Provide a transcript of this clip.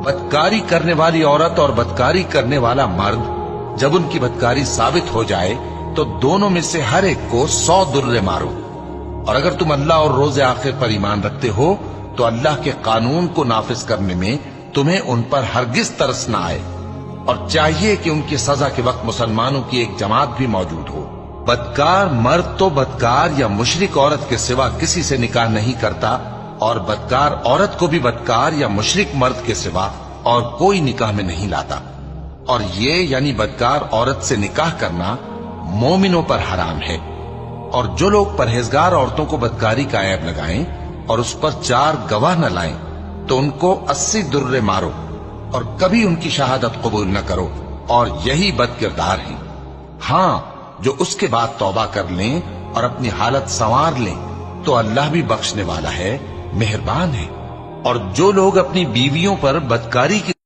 بدکاری کرنے والی عورت اور بدکاری کرنے والا مرد جب ان کی بدکاری ثابت ہو جائے تو دونوں میں سے ہر ایک کو 100 درے مارو۔ اور اگر تم اللہ اور روز آخر پر ایمان رکھتے ہو تو اللہ کے قانون کو نافذ کرنے میں تمہیں ان پر ہرگز ترس نہ آئے، اور چاہیے کہ ان کی سزا کے وقت مسلمانوں کی ایک جماعت بھی موجود ہو۔ بدکار مرد تو بدکار یا مشرک عورت کے سوا کسی سے نکاح نہیں کرتا، اور بدکار عورت کو بھی بدکار یا مشرک مرد کے سوا اور کوئی نکاح میں نہیں لاتا۔ اور یہ یعنی بدکار عورت سے نکاح کرنا مومنوں پر حرام ہے۔ اور جو لوگ پرہیزگار عورتوں کو بدکاری کا عیب لگائیں اور اس پر 4 گواہ نہ لائیں تو ان کو 80 درے مارو، اور کبھی ان کی شہادت قبول نہ کرو، اور یہی بد کردار ہیں۔ ہاں، جو اس کے بعد توبہ کر لیں اور اپنی حالت سنوار لیں تو اللہ بھی بخشنے والا ہے، مہربان ہے۔ اور جو لوگ اپنی بیویوں پر بدکاری کی